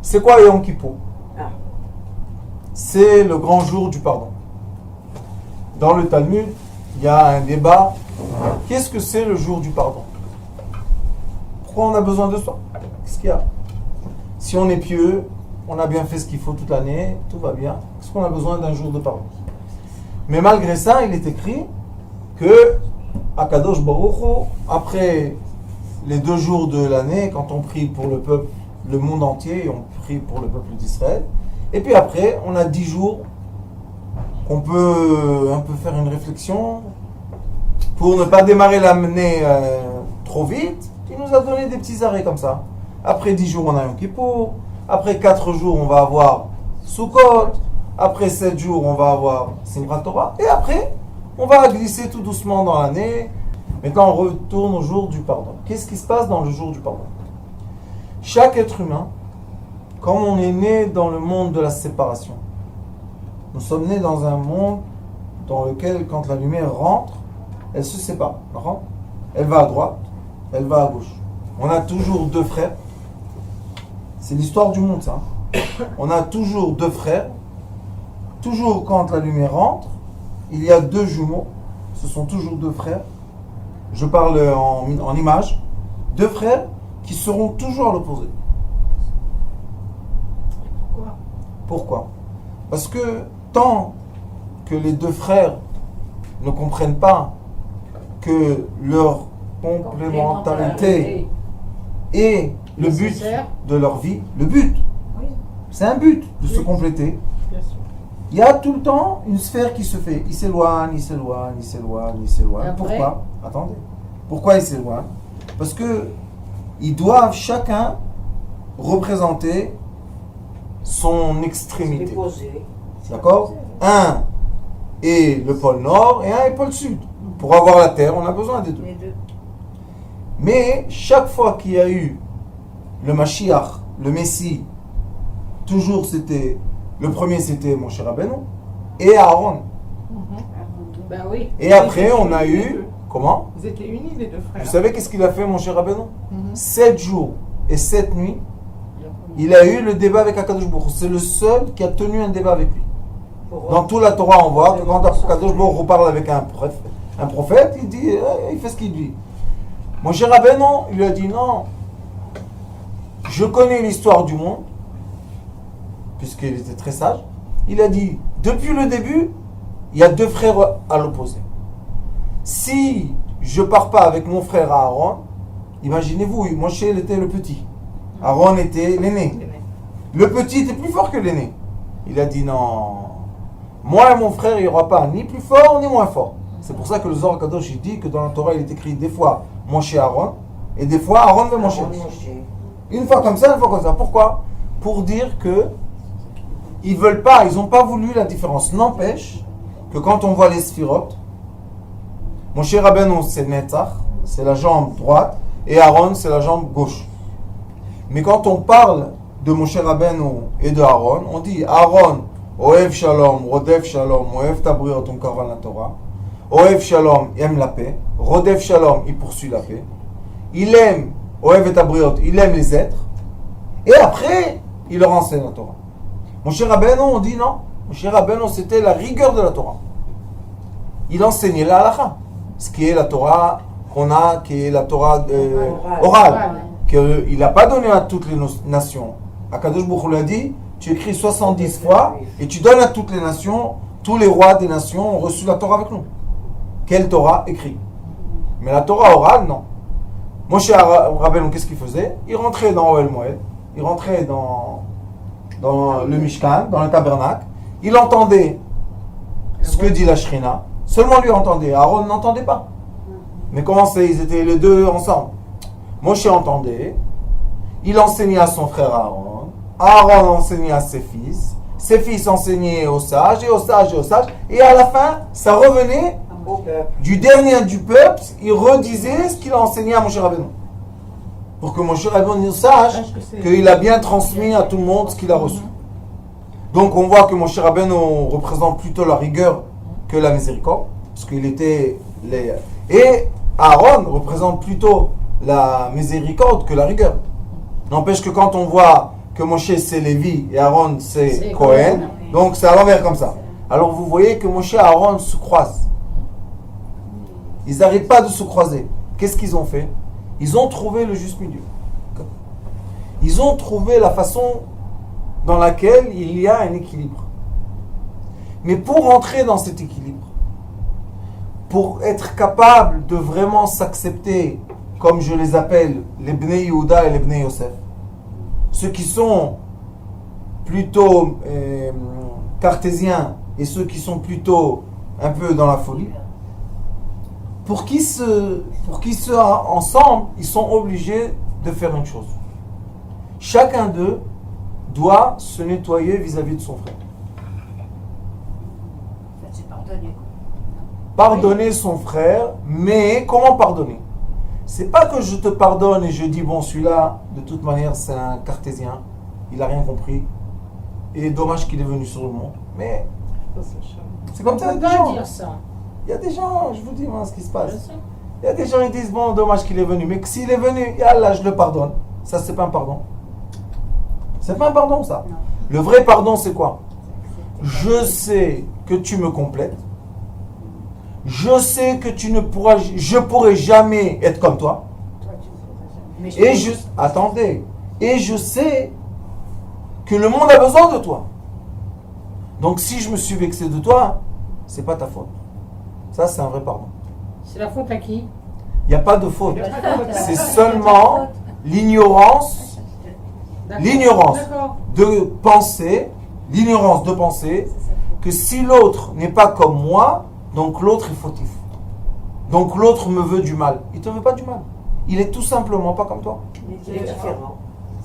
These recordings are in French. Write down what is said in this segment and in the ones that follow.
C'est quoi Yom Kippour? Ah. C'est le grand jour du pardon. Dans le Talmud, il y a un débat. Qu'est-ce que c'est le jour du pardon? Pourquoi on a besoin de ça? Qu'est-ce qu'il y a? Si on est pieux, on a bien fait ce qu'il faut toute l'année, tout va bien. Est-ce qu'on a besoin d'un jour de pardon? Mais malgré ça, il est écrit que Akadosh Baruch Hu, après les 2 jours de l'année, quand on prie pour le peuple, le monde entier, et on prie pour le peuple d'Israël, et puis après, on a 10 jours qu'on peut un peu faire une réflexion pour ne pas démarrer l'année trop vite. Il nous a donné des petits arrêts comme ça. Après 10 jours, on a Yom Kippour. Après 4 jours, on va avoir Sukkot. Après 7 jours, on va avoir Simchat Torah. Et après, on va glisser tout doucement dans l'année. Maintenant, on retourne au jour du pardon. Qu'est-ce qui se passe dans le jour du pardon? Chaque être humain, comme on est né dans le monde de la séparation, nous sommes nés dans un monde dans lequel, quand la lumière rentre, elle se sépare. Elle va à droite, elle va à gauche. On a toujours 2 frères. C'est l'histoire du monde, ça. On a toujours 2 frères. Toujours quand la lumière rentre, il y a 2 jumeaux. Ce sont toujours 2 frères. Je parle en image. 2 frères qui seront toujours à l'opposé. Pourquoi? Parce que tant que les 2 frères ne comprennent pas que leur complémentarité est le but de leur vie, le but, c'est un but de se compléter. Il y a tout le temps une sphère qui se fait. Il s'éloigne, il s'éloigne, il s'éloigne, il s'éloigne. Pourquoi? Attendez. Pourquoi ils s'éloignent? Parce que ils doivent chacun représenter son extrémité. D'accord? Un est le pôle nord et un est le pôle sud. Pour avoir la terre, on a besoin des 2. Mais chaque fois qu'il y a eu le Mashiach, le Messie, toujours c'était, le premier c'était Moshe Rabbeinu et Aaron. Ben oui. Et après on a eu, comment? Ils étaient unis les 2 frères. Vous savez qu'est-ce qu'il a fait Moshe Rabbeinu? 7 jours et 7 nuits, il a eu le débat avec Akadosh Baruch Hu. C'est le seul qui a tenu un débat avec lui. Dans toute la Torah, on voit que quand Akadosh Baruch Hu parle avec un prophète, il dit, il fait ce qu'il dit. Moshe Rabbeinu, il lui a dit non. Je connais l'histoire du monde, puisqu'il était très sage. Il a dit, depuis le début, il y a 2 frères à l'opposé. Si je pars pas avec mon frère Aaron, imaginez-vous, Moshe il était le petit. Aaron était l'aîné. Le petit était plus fort que l'aîné. Il a dit non. Moi et mon frère, il n'y aura pas ni plus fort ni moins fort. C'est pour ça que le Zohar Kadosh il dit que dans la Torah, il est écrit des fois Moshe Aaron et des fois Aaron ve Moshe. Une fois comme ça, une fois comme ça. Pourquoi? Pour dire que ils veulent pas, ils n'ont pas voulu la différence. N'empêche que quand on voit les sphirotes, Moshe Rabbeinu c'est Netzach, c'est la jambe droite, et Aaron c'est la jambe gauche. Mais quand on parle de Moshe Rabbeinu et de Aaron, on dit Aaron, Oev Shalom, Rodef Shalom, Oev Tabriot, on karvan la Torah. Oev Shalom, il aime la paix. Rodef Shalom, il poursuit la paix. Il aime, Oev et Tabriot, il aime les êtres. Et après, il leur enseigne la Torah. Moshe Rabbeinu, on dit non. Moshe Rabbeinu, c'était la rigueur de la Torah. Il enseignait la halakha, ce qui est la Torah qu'on a, qui est la Torah orale. Qu'il n'a pas donné à toutes les nations. Akadosh Baruch Hu l'a dit, tu écris 70 fois et tu donnes à toutes les nations, tous les rois des nations ont reçu la Torah avec nous. Quelle Torah écrit? Mais la Torah orale, non. Moshe Rabbeinu, qu'est-ce qu'il faisait? Il rentrait dans Ohel Moed, il rentrait dans le Mishkan, dans le tabernacle, il entendait ce que dit la Shrina, seulement lui entendait, Aaron n'entendait pas. Mais comment c'est? Ils étaient les 2 ensemble. Moshe entendait, il enseignait à son frère Aaron, Aaron enseignait à ses fils enseignaient aux sages, et aux sages, et aux sages, et à la fin, ça revenait du dernier du peuple, il redisait ce qu'il a enseigné à Moshe Rabbeinu. Pour que Moshe Rabbeinu sache qu'il a bien transmis à tout le monde ce qu'il a reçu. Donc on voit que Moshe Rabbeinu représente plutôt la rigueur que la miséricorde, parce qu'il était et Aaron représente plutôt la miséricorde que la rigueur. N'empêche que quand on voit que Moshe c'est Lévi et Aaron c'est C'est Cohen. Cohen, oui. Donc c'est à l'envers comme ça. Alors vous voyez que Moshe et Aaron se croisent. Ils n'arrêtent pas de se croiser. Qu'est-ce qu'ils ont fait? Ils ont trouvé le juste milieu. Ils ont trouvé la façon dans laquelle il y a un équilibre. Mais pour entrer dans cet équilibre, pour être capable de vraiment s'accepter, comme je les appelle, les Bnei Yehuda et les Bnei Yosef, ceux qui sont plutôt cartésiens et ceux qui sont plutôt un peu dans la folie, pour qu'ils soient ensemble, ils sont obligés de faire une chose. Chacun d'eux doit se nettoyer vis-à-vis de son frère. C'est pardonner. Pardonner son frère, mais comment pardonner? C'est pas que je te pardonne et je dis bon celui-là de toute manière c'est un cartésien, il a rien compris et dommage qu'il est venu sur le monde. Mais c'est comme ça. On peut pas dire ça. Il y a des gens, je vous dis moi ce qui se Je passe. sais. Il y a des gens qui disent bon dommage qu'il est venu, mais que s'il est venu, yallah je le pardonne. Ça c'est pas un pardon. C'est pas un pardon ça. Non. Le vrai pardon c'est quoi? Je sais que tu me complètes. Je sais que je pourrai jamais être comme toi. Toi, tu ne feras jamais. Attendez. Et je sais que le monde a besoin de toi. Donc si je me suis vexé de toi, c'est pas ta faute. Ça c'est un vrai pardon. C'est la faute à qui? Il n'y a pas de faute. C'est seulement l'ignorance D'accord. de penser, l'ignorance de penser que si l'autre n'est pas comme moi, donc l'autre est fautif. Donc l'autre me veut du mal. Il ne te veut pas du mal. Il est tout simplement pas comme toi. Il est différent.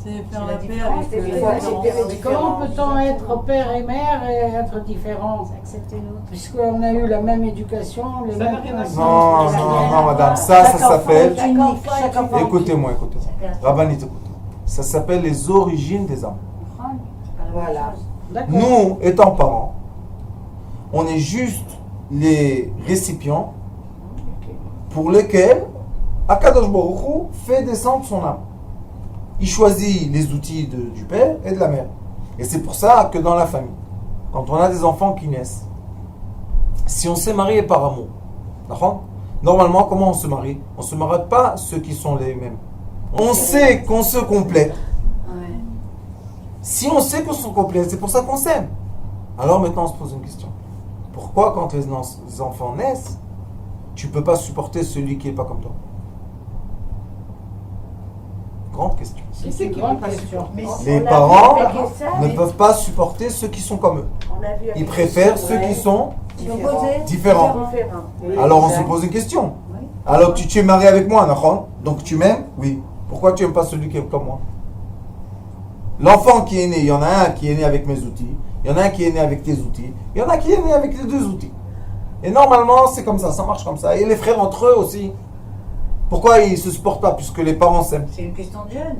C'est C'est faire la la paix différence avec des les différences. différences. Mais comment peut-on être père et mère et être différent? Accepter l'autre. Puisqu'on a eu la même éducation, les mêmes principes. Non, madame. Ça s'appelle... Chaque enfant. Écoutez-moi. Rabbani, écoute. Ça s'appelle les origines des âmes. Voilà. D'accord. Nous, étant parents, on est juste les récipients pour lesquels Akadosh Baruch Hu fait descendre son âme. Il choisit les outils du père et de la mère. Et c'est pour ça que dans la famille, quand on a des enfants qui naissent, si on s'est marié par amour, d'accord ? Normalement, comment on se marie? On ne se marie pas ceux qui sont les mêmes. On sait qu'on se complète. Ouais. Si on sait qu'on se complète, c'est pour ça qu'on s'aime. Alors maintenant, on se pose une question. Pourquoi, quand les enfants naissent, tu ne peux pas supporter celui qui n'est pas comme toi? Grande question. C'est une grande question. Les parents ne peuvent pas supporter ceux qui sont comme eux. Ils préfèrent ceux qui sont différents. Alors on se pose une question. Oui. Alors tu es marié avec moi, Nahon, donc tu m'aimes? Oui. Pourquoi tu n'aimes pas celui qui est comme moi? L'enfant qui est né, il y en a un qui est né avec mes outils, il y en a un qui est né avec tes outils, il y en a qui est né avec les deux outils. Et normalement, c'est comme ça marche comme ça. Et les frères entre eux aussi. Pourquoi ils ne se supportent pas puisque les parents s'aiment? C'est une question de jeune.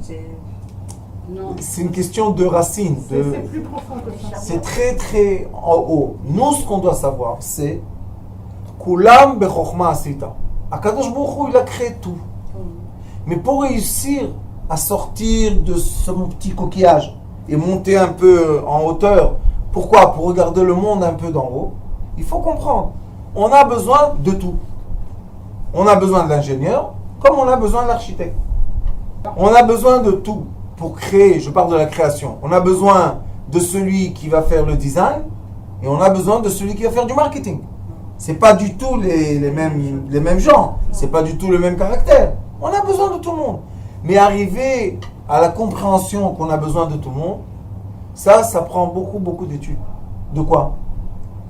Non. C'est une question de racines. C'est plus profond que ça. C'est très très en haut. Nous, ce qu'on doit savoir, c'est Kulam bechokma asita. Akadosh Baruch Hu, il a créé tout. Mais pour réussir à sortir de ce petit coquillage et monter un peu en hauteur, pourquoi? Pour regarder le monde un peu d'en haut, il faut comprendre. On a besoin de tout. On a besoin de l'ingénieur, comme on a besoin de l'architecte. On a besoin de tout pour créer, je parle de la création. On a besoin de celui qui va faire le design et on a besoin de celui qui va faire du marketing. C'est pas du tout les mêmes gens, c'est pas du tout le même caractère. On a besoin de tout le monde. Mais arriver à la compréhension qu'on a besoin de tout le monde, ça prend beaucoup d'études. De quoi?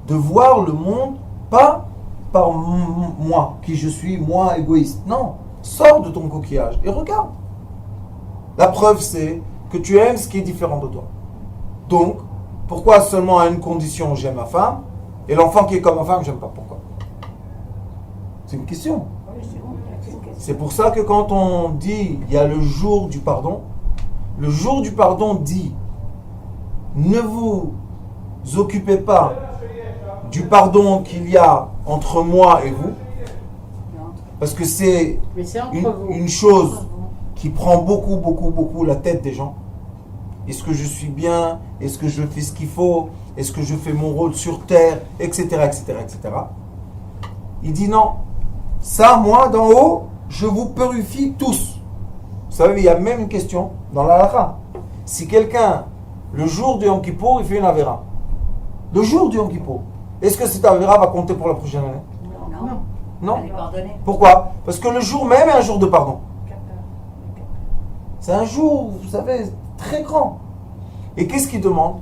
De voir le monde pas par moi, qui je suis, moi égoïste. Non, sors de ton coquillage et regarde. La preuve, c'est que tu aimes ce qui est différent de toi. Donc, pourquoi seulement à une condition j'aime ma femme et l'enfant qui est comme ma femme, j'aime pas? Pourquoi? C'est une question. C'est pour ça que quand on dit il y a le jour du pardon dit ne vous occupez pas du pardon qu'il y a entre moi et vous, parce que c'est Mais c'est entre vous. une chose qui prend beaucoup la tête des gens. Est-ce que je suis bien? Est-ce que je fais ce qu'il faut? Est-ce que je fais mon rôle sur terre? Etc., etc., etc. Il dit non. Ça, moi, d'en haut, je vous purifie tous. Vous savez, il y a même une question dans la halakha. Si quelqu'un, le jour du Yom Kippour, il fait une avéra, le jour du Yom Kippour, est-ce que cette avéra va compter pour la prochaine année? Non. Non. Elle est pardonnée. Pourquoi? Parce que le jour même est un jour de pardon. C'est un jour, vous savez, très grand. Et qu'est-ce qu'il demande?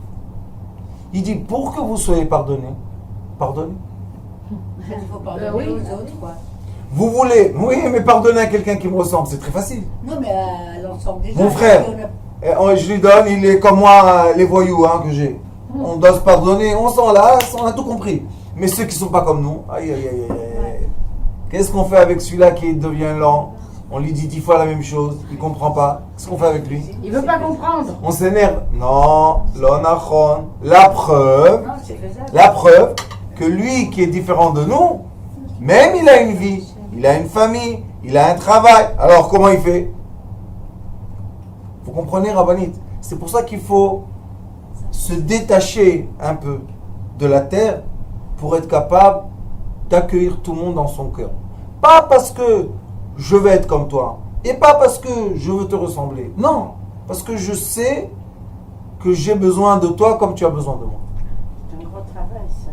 Il dit, pour que vous soyez pardonné, pardonnez. Il faut pardonner Oui. aux autres, quoi. Vous voulez, oui, mais pardonner à quelqu'un qui me ressemble, c'est très facile. Non, mais à l'ensemble des gens. Mon frère, je lui donne, il est comme moi, les voyous que j'ai. On doit se pardonner, on s'en lasse, on a tout compris. Mais ceux qui ne sont pas comme nous, aïe, aïe, aïe, aïe. Qu'est-ce qu'on fait avec celui-là qui devient lent? On lui dit 10 fois la même chose, il ne comprend pas. Qu'est-ce qu'on fait avec lui? Il veut pas comprendre. On s'énerve. Non, l'onachon. La preuve Non, c'est faisable. La preuve que lui qui est différent de nous, même il a une vie, il a une famille, il a un travail. Alors comment il fait? Vous comprenez, Rabbanit? C'est pour ça qu'il faut se détacher un peu de la terre pour être capable d'accueillir tout le monde dans son cœur. Pas parce que je vais être comme toi et pas parce que je veux te ressembler. Non, parce que je sais que j'ai besoin de toi comme tu as besoin de moi. C'est un gros travail, ça.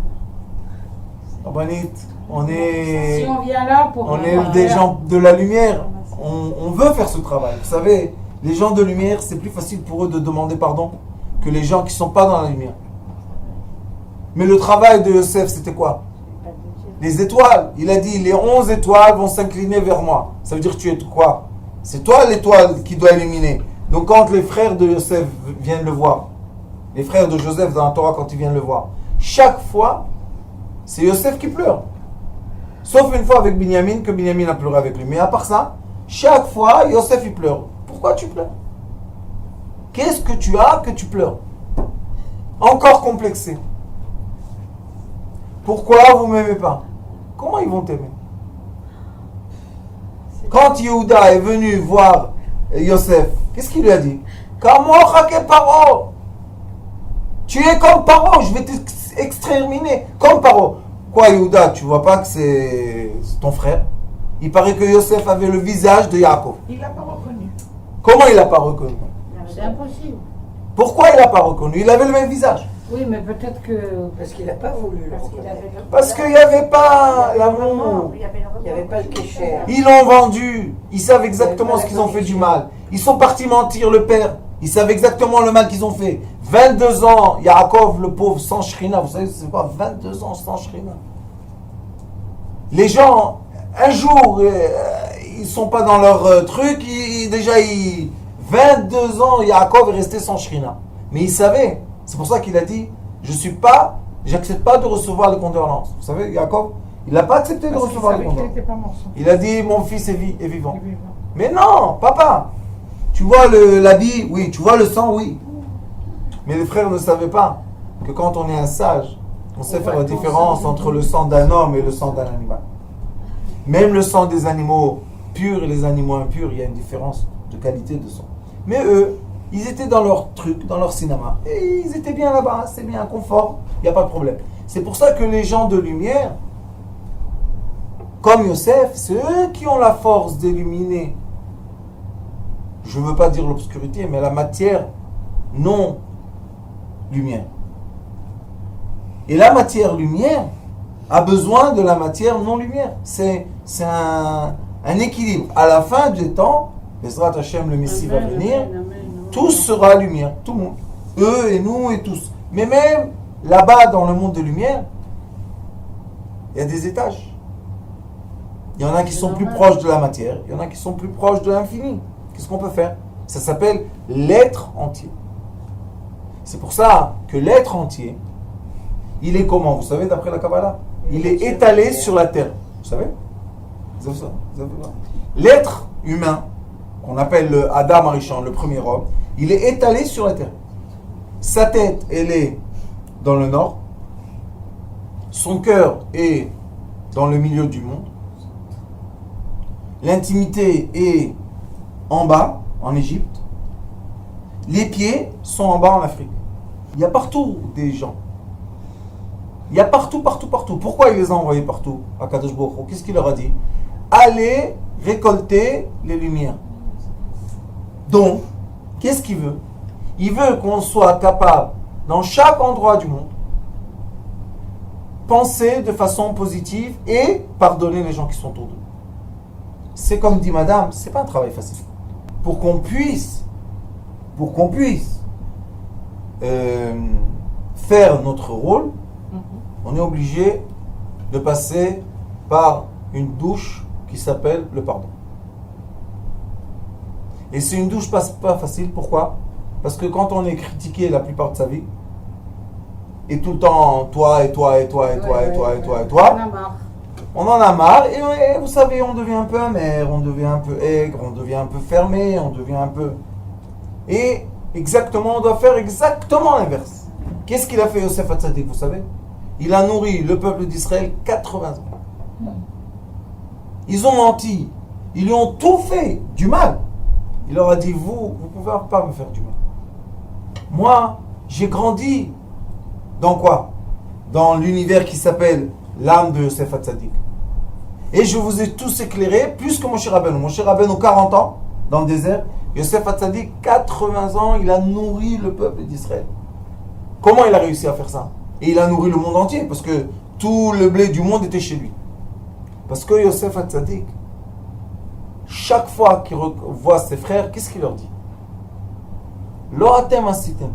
Rabbanit, on est, Si on vient là pour... on est des gens de la lumière. On veut faire ce travail. Vous savez, les gens de lumière, c'est plus facile pour eux de demander pardon que les gens qui ne sont pas dans la lumière. Mais le travail de Yosef, c'était quoi? Les étoiles. Il a dit, les 11 étoiles vont s'incliner vers moi. Ça veut dire que tu es quoi? C'est toi l'étoile qui doit illuminer. Donc quand les frères de Yosef viennent le voir, les frères de Joseph dans la Torah quand ils viennent le voir, chaque fois, c'est Yosef qui pleure. Sauf une fois avec Binyamin, que Binyamin a pleuré avec lui. Mais à part ça, chaque fois, Yosef il pleure. Pourquoi tu pleures? Qu'est-ce que tu as que tu pleures? Encore complexé. Pourquoi vous ne m'aimez pas? Comment ils vont t'aimer? Quand Yehuda est venu voir Yosef, qu'est-ce qu'il lui a dit? Paro. Tu es comme Paro, je vais t'exterminer comme Paro. Quoi, Yehuda, tu vois pas que c'est ton frère? Il paraît que Yosef avait le visage de Yaakov. Il l'a pas reconnu. Comment il l'a pas reconnu? C'est impossible. Pourquoi il l'a pas reconnu? Il avait le même visage. Oui, mais peut-être que... Parce qu'il n'a pas voulu le Parce qu'il reconnaître. avait le- Parce qu'il n'y avait pas l'amour. Il y avait le Il n'y avait pas le kécher. Ils l'ont vendu. Ils savent exactement ce qu'ils ont fait du mal. Ils sont partis mentir le père. Ils savent exactement le mal qu'ils ont fait. 22 ans, Yaakov, le pauvre, sans shrina. Vous savez, c'est quoi 22 ans sans shrina? Les gens, un jour, ils ne sont pas dans leur truc. 22 ans, Yaakov est resté sans shrina. Mais il savait. C'est pour ça qu'il a dit, j'accepte pas de recevoir les condoléances. Vous savez, Yaakov, il n'a pas accepté de recevoir les condoléances. pas mort. Il a dit, mon fils est vivant. Mais non, papa, tu vois l'habit, oui, tu vois le sang, oui. Mais les frères ne savaient pas que quand on est un sage, on sait faire la différence entre le sang d'un homme et le sang d'un animal. Même le sang des animaux purs et les animaux impurs, il y a une différence de qualité de sang. Mais eux, ils étaient dans leur truc, dans leur cinéma. Et ils étaient bien là-bas, c'est bien, confort, il n'y a pas de problème. C'est pour ça que les gens de lumière, comme Yosef, c'est eux qui ont la force d'illuminer, je ne veux pas dire l'obscurité, mais la matière non lumière. Et la matière lumière a besoin de la matière non lumière. C'est un équilibre. À la fin des temps, Bezrat Hashem, le Messie va venir, tout sera lumière, tout le monde. Eux et nous et tous. Mais même là-bas, dans le monde de lumière, il y a des étages. Il y en a qui sont plus proches de la matière, il y en a qui sont plus proches de l'infini. Qu'est-ce qu'on peut faire? Ça s'appelle l'être entier. C'est pour ça que l'être entier, il est comment? Vous savez, d'après la Kabbalah, il est étalé sur la terre. Vous savez? Vous avez ça? Vous avez ça? L'être humain, qu'on appelle le Adam Arishon, le premier homme, il est étalé sur la terre. Sa tête, elle est dans le nord. Son cœur est dans le milieu du monde. L'intimité est en bas, en Égypte. les pieds sont en bas en Afrique. Il y a partout des gens. Il y a partout. Pourquoi il les a envoyés partout à Kadosh Baruch Hu? Qu'est-ce qu'il leur a dit? Allez récolter les lumières. Donc, qu'est-ce qu'il veut? Il veut qu'on soit capable, dans chaque endroit du monde, penser de façon positive et pardonner les gens qui sont autour de nous. C'est comme dit madame, c'est pas un travail facile. Pour qu'on puisse faire notre rôle, on est obligé de passer par une douche qui s'appelle le pardon. Et c'est une douche pas facile, pourquoi? Parce que quand on est critiqué la plupart de sa vie, et tout le temps, toi, on en a marre, et vous savez, on devient un peu amer, on devient un peu aigre, on devient un peu fermé, on devient un peu... Et exactement, on doit faire exactement l'inverse. Qu'est-ce qu'il a fait Yosef Hatzadik, vous savez? Il a nourri le peuple d'Israël 80 ans. Ils ont menti, ils lui ont tout fait du mal. Il leur a dit, vous ne pouvez pas me faire du mal. Moi, j'ai grandi dans quoi? Dans l'univers qui s'appelle l'âme de Yosef Hatzadik. Et je vous ai tous éclairés, plus que Moshe Rabbeinu. Moshe Rabbeinu, 40 ans dans le désert. Yosef Hatzadik, 80 ans, il a nourri le peuple d'Israël. Comment il a réussi à faire ça? Et il a nourri le monde entier, parce que tout le blé du monde était chez lui. Parce que Yosef Hatzadik, chaque fois qu'il voit ses frères, qu'est-ce qu'il leur dit? Lo atem asitem.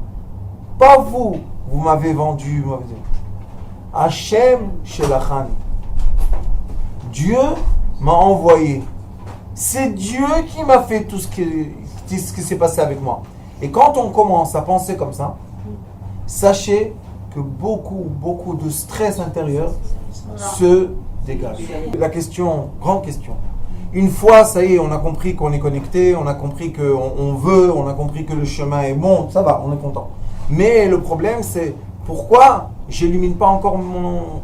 Pas vous, vous m'avez vendu, vous m'avez dit. Hachem shelachani. Dieu m'a envoyé. C'est Dieu qui m'a fait tout ce qui s'est passé avec moi. Et quand on commence à penser comme ça, sachez que beaucoup de stress intérieur se dégage. La question, grande question. Une fois, ça y est, on a compris qu'on est connecté, on a compris qu'on veut, on a compris que le chemin est bon, ça va, on est content. Mais le problème, c'est pourquoi j'élimine pas encore mon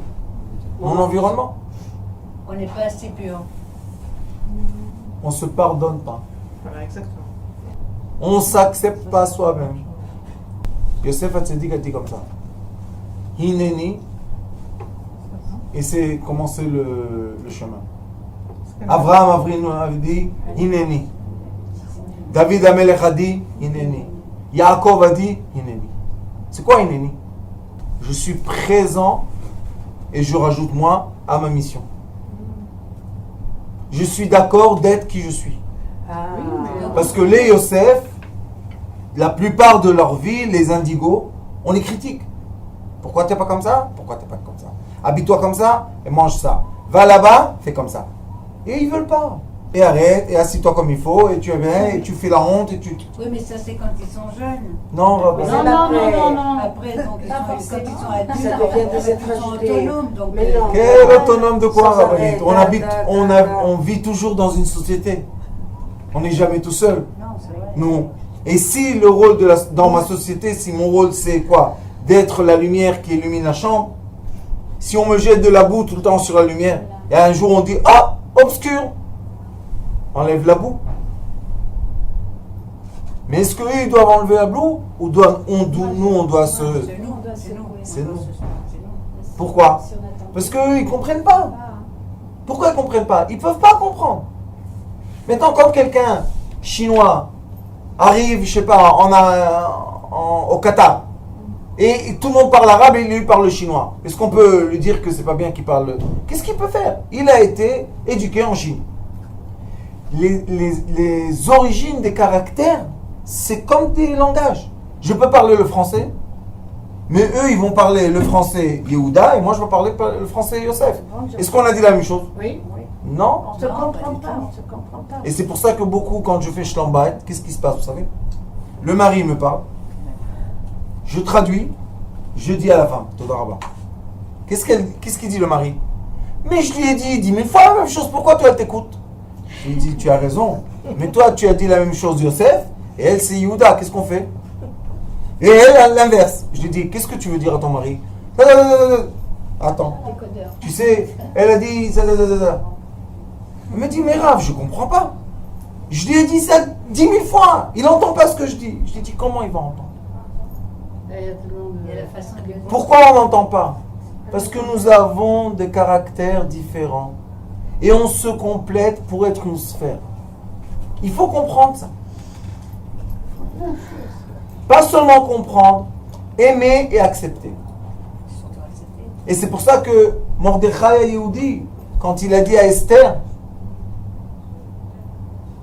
environnement? On n'est pas assez pur. On se pardonne pas. Voilà, exactement. On s'accepte pas soi-même. Yosef Hatzadik a dit comme ça. Hineni. Et c'est commencer le chemin. Abraham Avrinu a dit Hineni. David Amelech a dit Hineni. Yaakov a dit Hineni. C'est quoi Hineni? Je suis présent et je rajoute moi à ma mission. Je suis d'accord d'être qui je suis. Parce que les Yosef, la plupart de leur vie, les indigos, on les critique. Pourquoi t'es pas comme ça? Pourquoi t'es pas comme ça? Habille-toi comme ça et mange ça. Va là-bas, fais comme ça. Et ils veulent pas. Et arrête, et assis-toi comme il faut, et tu es bien, et tu fais la honte, et tu... Oui, mais ça c'est quand ils sont jeunes. Non, Non. Après, donc, quand ils sont adultes, Ça devient des ils sont autonomes. Donc, Mais non. Quel autonome de quoi, Sans Rabbanit? arrêt, On vit toujours dans une société. On n'est jamais tout seul. non, c'est vrai. Non. Et si le rôle dans ma société, si mon rôle c'est quoi? D'être la lumière qui illumine la chambre. Si on me jette de la boue tout le temps sur la lumière, et un jour on dit, ah, obscur, enlève la boue. Mais est-ce qu'eux ils doivent enlever la boue ou nous on doit se... C'est nous. Pourquoi? Parce qu'eux ils ne comprennent pas. Pourquoi ils ne comprennent pas? Ils ne peuvent pas comprendre. Maintenant quand quelqu'un chinois arrive, je sais pas, au Qatar, et tout le monde parle arabe et il lui parle chinois, est-ce qu'on peut lui dire que c'est pas bien qu'il parle? Qu'est-ce qu'il peut faire? Il a été éduqué en Chine. Les origines des caractères, c'est comme des langages. Je peux parler le français, mais eux, ils vont parler le français Yehuda, et moi, je vais parler le français Yosef. Est-ce qu'on a dit la même chose? Oui. Non. On se comprend pas, on se comprend pas. Et c'est pour ça que beaucoup, quand je fais Shlambait, qu'est-ce qui se passe, vous savez? Le mari me parle, je traduis, je dis à la femme, Toda Rabba. Qu'est-ce qu'il dit le mari? Mais je lui ai dit 10 000 fois la même chose, pourquoi toi elle t'écoute? Je lui ai dit, tu as raison, mais toi tu as dit la même chose Yosef, et elle c'est Yehuda, qu'est-ce qu'on fait? Et elle l'inverse. Je lui ai dit, qu'est-ce que tu veux dire à ton mari? Attends, tu sais, elle a dit, elle me dit, mais Rav, je comprends pas. Je lui ai dit ça 10 000 fois. Il n'entend pas ce que je dis. Je lui ai dit, comment il va entendre? Il y a tellement de- Il y a la façon de le Pourquoi on n'entend pas? Parce que nous avons des caractères différents. Et on se complète pour être une sphère. Il faut comprendre ça. Pas seulement comprendre, aimer et accepter. surtout accepter. Et c'est pour ça que Mordechai Yehoudi, quand il a dit à Esther,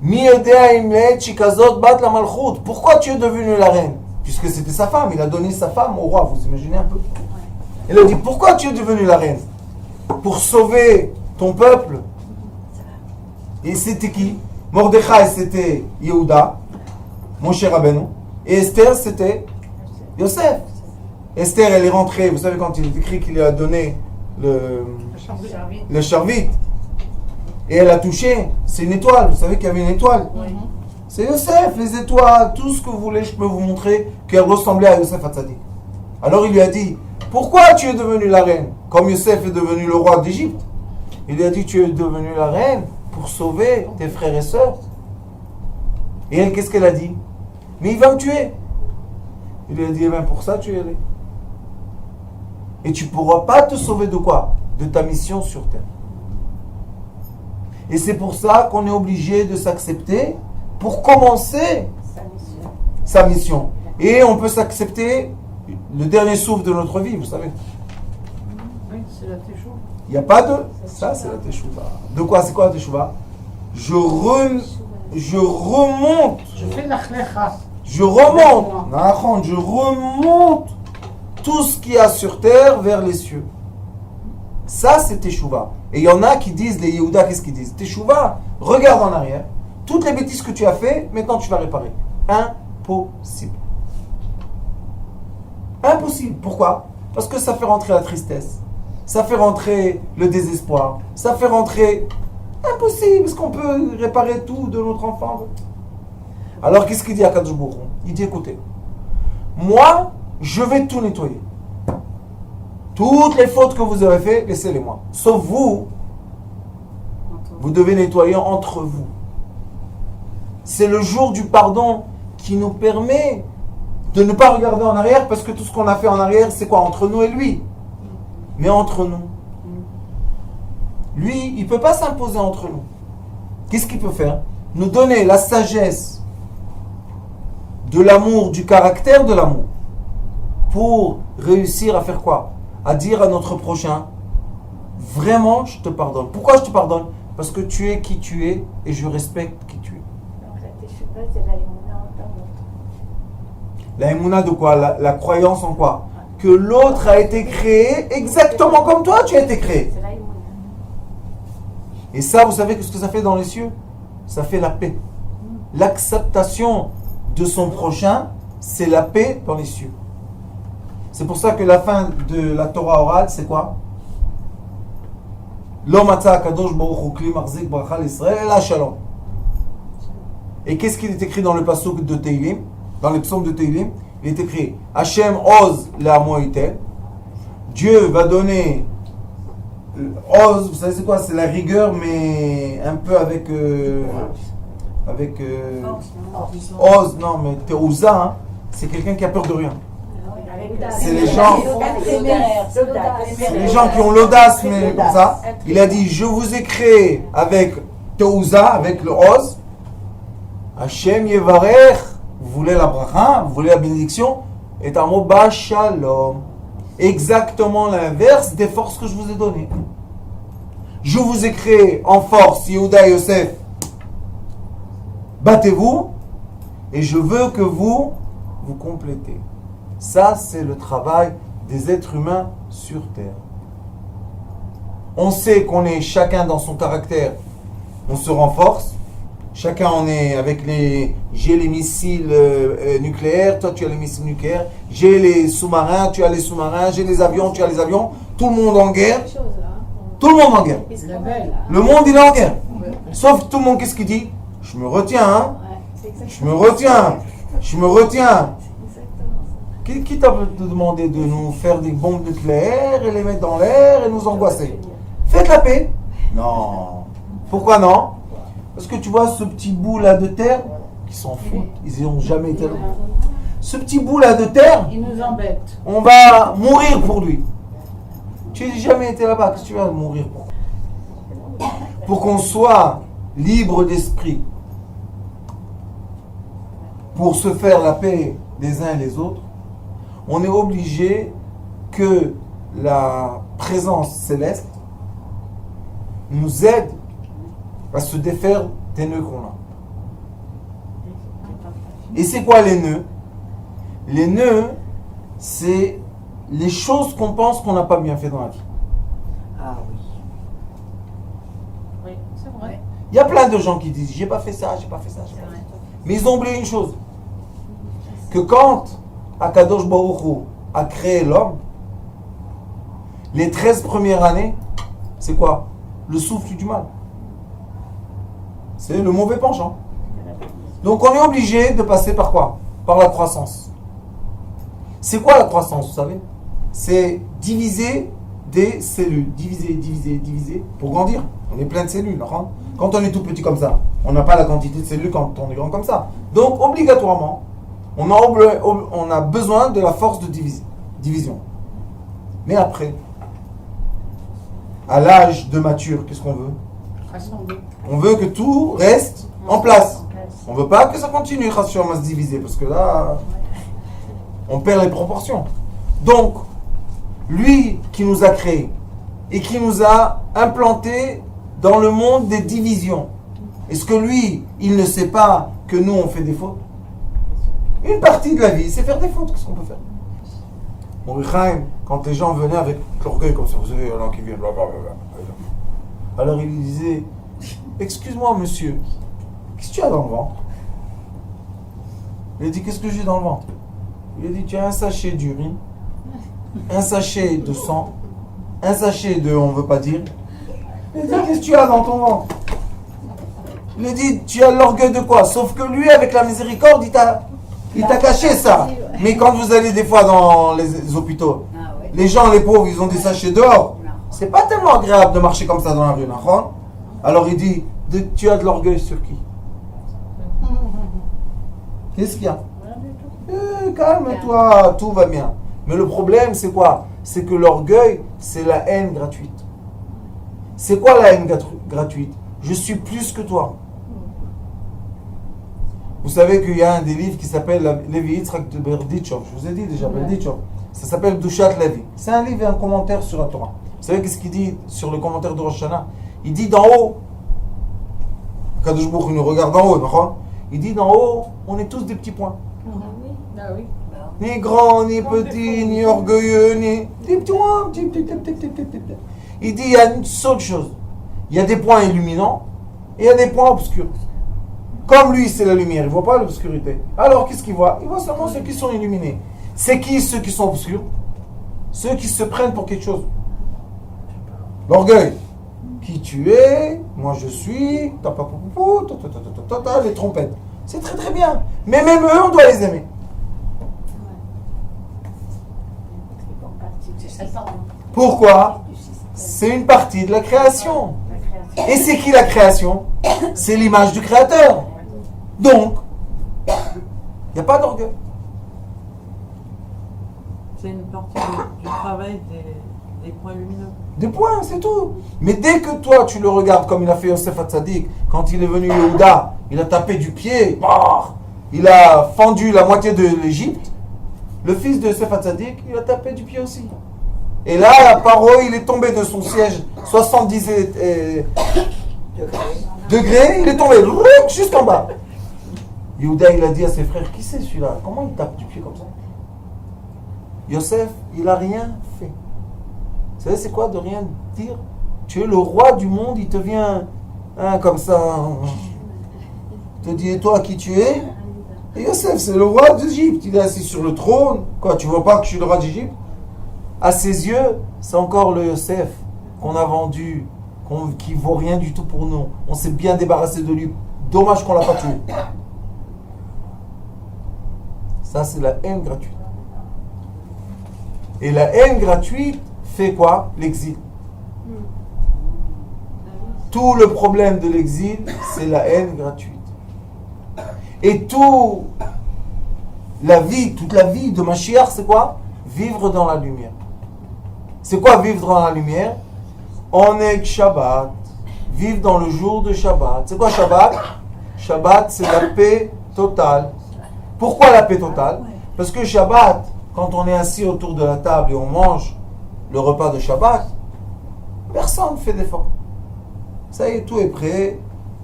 Mi yodea im le'et shikazot bat la malchut. Pourquoi tu es devenue la reine? Puisque c'était sa femme, il a donné sa femme au roi, vous imaginez un peu. Il a dit, pourquoi tu es devenue la reine? Pour sauver ton peuple. Et c'était qui? Mordechai, c'était Yehuda, Moshe Rabbeinu. Et Esther, c'était Yosef. Esther, elle est rentrée, vous savez, quand il est écrit qu'il lui a donné le charvit, et elle a touché, c'est une étoile, vous savez qu'il y avait une étoile. C'est Yosef, les étoiles, tout ce que vous voulez, je peux vous montrer qu'elle ressemblait à Yosef Hatzadik. Alors il lui a dit, pourquoi tu es devenue la reine? Comme Yosef est devenu le roi d'Égypte. Il lui a dit, tu es devenue la reine pour sauver tes frères et sœurs. Et elle, qu'est-ce qu'elle a dit? Mais il va me tuer. Il lui a dit, eh bien pour ça tu es allé. Et tu ne pourras pas te sauver de quoi? De ta mission sur terre. Et c'est pour ça qu'on est obligé de s'accepter pour commencer sa mission. Et on peut s'accepter le dernier souffle de notre vie, vous savez. Oui, c'est la teshuva. Il n'y a pas de... Ça, c'est la teshuva. De quoi? C'est quoi la teshuva? Je remonte. Je fais la chlecha. Je remonte tout ce qu'il y a sur terre vers les cieux. Ça, c'est teshuva. Et il y en a qui disent, les Yehuda, qu'est-ce qu'ils disent? Teshuva, regarde en arrière. Toutes les bêtises que tu as fait, maintenant tu vas réparer. Impossible. Impossible. Pourquoi? Parce que ça fait rentrer la tristesse. Ça fait rentrer le désespoir. Ça fait rentrer... Impossible. Est-ce qu'on peut réparer tout de notre enfant? Alors, qu'est-ce qu'il dit à Kadosh Baruch Hu? Il dit, écoutez, moi, je vais tout nettoyer. Toutes les fautes que vous avez faites, laissez-les moi. Sauf vous, vous devez nettoyer entre vous. C'est le jour du pardon qui nous permet de ne pas regarder en arrière, parce que tout ce qu'on a fait en arrière, c'est quoi? Entre nous et lui. Mais entre nous. Lui, il ne peut pas s'imposer entre nous. Qu'est-ce qu'il peut faire? Nous donner la sagesse de l'amour, du caractère de l'amour, pour réussir à faire quoi? À dire à notre prochain, vraiment, je te pardonne. Pourquoi je te pardonne? Parce que tu es qui tu es et je respecte qui tu es. Donc la teshuva, c'est la émouna en tant que La émouna de quoi? La croyance en quoi? Que l'autre a été créé exactement comme toi, tu as été créé. c'est la émouna. Et ça, vous savez ce que ça fait dans les cieux? Ça fait la paix. L'acceptation de son prochain, c'est la paix dans les cieux. C'est pour ça que la fin de la Torah orale, c'est quoi? Lo matza kadosh baruch hu kli marzik bracha l'Israël ela shalom. Et qu'est-ce qu'il est écrit dans le pasuk de Teilim? Dans les psaumes de Teilim, il est écrit Hashem oz le'amo yitel. Dieu va donner oz, vous savez c'est quoi? C'est la rigueur, mais un peu avec oz, non, mais teuza, hein, c'est quelqu'un qui a peur de rien. C'est les gens. C'est les gens qui ont l'audace, mais comme ça. Il a dit, je vous ai créé avec teuza, avec le oz. Hashem yevarech. Vous voulez la bracha, vous voulez la bénédiction. Et un mot shalom. Exactement l'inverse des forces que je vous ai données. Je vous ai créé en force, Yehuda et Yosef. Battez-vous. Et je veux que vous complétez. Ça, c'est le travail des êtres humains sur Terre. On sait qu'on est chacun dans son caractère. On se renforce. Chacun on est avec les... J'ai les missiles nucléaires, toi tu as les missiles nucléaires. J'ai les sous-marins, tu as les sous-marins. J'ai les avions, tu as les avions. Tout le monde en guerre. Tout le monde en guerre. Le monde il est en guerre. Sauf tout le monde, qu'est-ce qu'il dit? Je me retiens, hein. Je me retiens. Je me retiens. Qui t'a demandé de nous faire des bombes nucléaires et les mettre dans l'air et nous angoisser? Faites la paix. Non. Pourquoi non? Parce que tu vois ce petit bout là de terre, qui s'en foutent, ils n'ont jamais été là. Ce petit bout là de terre, Il nous embête. on va mourir pour lui. Tu n'as jamais été là-bas, qu'est-ce que tu vas mourir pour? Pour qu'on soit libre d'esprit, pour se faire la paix les uns et les autres, on est obligé que la présence céleste nous aide à se défaire des nœuds qu'on a. Et c'est quoi les nœuds? Les nœuds, c'est les choses qu'on pense qu'on n'a pas bien fait dans la vie. Ah oui. Oui, c'est vrai. Il y a plein de gens qui disent j'ai pas fait ça, j'ai pas fait ça, j'ai pas fait ça. Mais ils ont oublié une chose, que quand Akadosh Baruch Hu a créé l'homme, les 13 premières années, c'est quoi? Le souffle du mal. C'est le mauvais penchant. Donc on est obligé de passer par quoi? Par la croissance. C'est quoi la croissance, vous savez? C'est diviser des cellules. Diviser, diviser, diviser pour grandir. On est plein de cellules. Hein? Quand on est tout petit comme ça, on n'a pas la quantité de cellules quand on est grand comme ça. Donc obligatoirement, on a besoin de la force de division. Mais après, à l'âge de mature, qu'est-ce qu'on veut? Rassembler. On veut que tout reste en place. On ne veut pas que ça continue à se diviser, parce que là, on perd les proportions. Donc, lui qui nous a créés et qui nous a implantés dans le monde des divisions, est-ce que lui, il ne sait pas que nous, on fait des fautes? Une partie de la vie, c'est faire des fautes. Qu'est-ce qu'on peut faire? Morichaim, quand les gens venaient avec l'orgueil comme ça, vous savez, il y en a qui viennent, blablabla. Alors il lui disait, excuse-moi monsieur, qu'est-ce que tu as dans le ventre? Il a dit, qu'est-ce que j'ai dans le ventre? Il a dit, tu as un sachet d'urine, un sachet de sang, un sachet de on ne veut pas dire. Il a dit, qu'est-ce que tu as dans ton ventre? Il a dit, tu as l'orgueil de quoi? Sauf que lui, avec la miséricorde, il t'a caché ça. Mais quand vous allez des fois dans les hôpitaux, les gens, les pauvres, ils ont des sachets dehors. C'est pas tellement agréable de marcher comme ça dans la rue, non? Alors il dit, tu as de l'orgueil sur qui? Qu'est-ce qu'il y a? Calme-toi, tout va bien. Mais le problème, c'est quoi? C'est que l'orgueil, c'est la haine gratuite. C'est quoi la haine gratuite? Je suis plus que toi. Vous savez qu'il y a un des livres qui s'appelle Levi Yitzhak de Berdichov. Je vous ai dit déjà, Berdichov. Ça s'appelle Dushat Levi. C'est un livre et un commentaire sur la Torah. Vous savez qu'est-ce qu'il dit sur le commentaire de Rosh Hashanah? Il dit d'en haut, Kadosh Baruch Hu nous regarde d'en haut, d'accord? Il dit d'en haut, on est tous des petits points. Ah oui. Ni grands, ni petits, ni orgueilleux, ni des petits points. Il dit il y a une seule chose. Il y a des points illuminants et il y a des points obscurs. Comme lui, c'est la lumière, il ne voit pas l'obscurité. Alors, qu'est-ce qu'il voit? Il voit seulement ceux qui sont illuminés. C'est qui ceux qui sont obscurs? Ceux qui se prennent pour quelque chose. L'orgueil. Qui tu es? Moi je suis. Les trompettes. C'est très très bien. Mais même eux, on doit les aimer. Pourquoi? C'est une partie de la création. Et c'est qui la création? C'est l'image du créateur. Donc, il n'y a pas d'orgueil. C'est une partie du travail des points lumineux. Des points, c'est tout. Mais dès que toi, tu le regardes comme il a fait Yosef Hatzadik, quand il est venu Yehuda, il a tapé du pied, il a fendu la moitié de l'Égypte. Le fils de Yosef Hatzadik, il a tapé du pied aussi. Et là, Paro, il est tombé de son siège 70 degrés, il est tombé jusqu'en bas. Yehuda, il a dit à ses frères, qui c'est celui-là? Comment il tape du pied comme ça? Yosef, il n'a rien fait. Vous savez, c'est quoi de rien dire? Tu es le roi du monde, il te vient comme ça. Il te dit, et toi, qui tu es? Et Yosef, c'est le roi d'Égypte. Il est assis sur le trône. Quoi, tu vois pas que je suis le roi d'Égypte? À ses yeux, c'est encore le Yosef qu'on a vendu, qui vaut rien du tout pour nous. On s'est bien débarrassé de lui. Dommage qu'on l'a pas tué. Ça, c'est la haine gratuite. Et la haine gratuite fait quoi? L'exil. Tout le problème de l'exil, c'est la haine gratuite. Et toute la vie de Mashiach, c'est quoi? Vivre dans la lumière. C'est quoi vivre dans la lumière? On est Shabbat. Vivre dans le jour de Shabbat. C'est quoi Shabbat? Shabbat, c'est la paix totale. Pourquoi la paix totale? Parce que Shabbat, quand on est assis autour de la table et on mange le repas de Shabbat, personne ne fait d'effort. Ça y est, tout est prêt.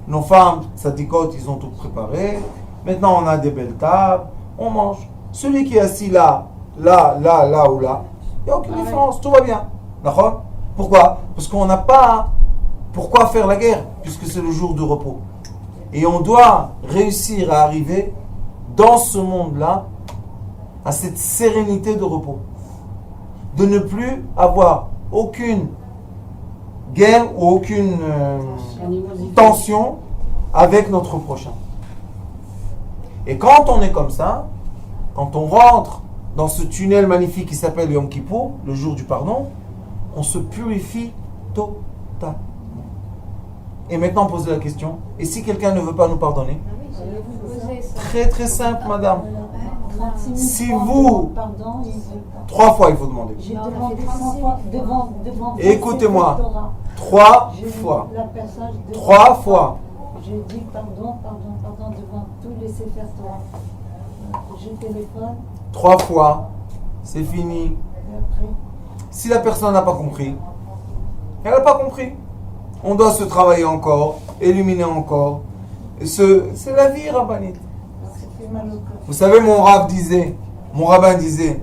Nos femmes, tzadikot, ils ont tout préparé. Maintenant, on a des belles tables. On mange. Celui qui est assis là ou là, il n'y a aucune différence. Tout va bien. D'accord? Pourquoi? Parce qu'on n'a pas pourquoi faire la guerre, puisque c'est le jour de repos. Et on doit réussir à arriver dans ce monde-là à cette sérénité de repos. De ne plus avoir aucune guerre ou aucune tension avec notre prochain. Et quand on est comme ça, quand on rentre dans ce tunnel magnifique qui s'appelle Yom Kippour, le jour du pardon, on se purifie totalement. Et maintenant, posez la question, et si quelqu'un ne veut pas nous pardonner? Très très simple, madame. Si vous, 3 fois il faut demander. J'ai demandé 100 fois devant Écoutez-moi, 3 fois. 3 fois. Je dis pardon devant tous les Sefer Torah. Je téléphone. 3 fois, c'est fini. Et après, Si la personne n'a pas compris, elle n'a pas compris. On doit se travailler encore, illuminer encore. C'est la vie, rabbinite. Vous savez, mon rabbin disait,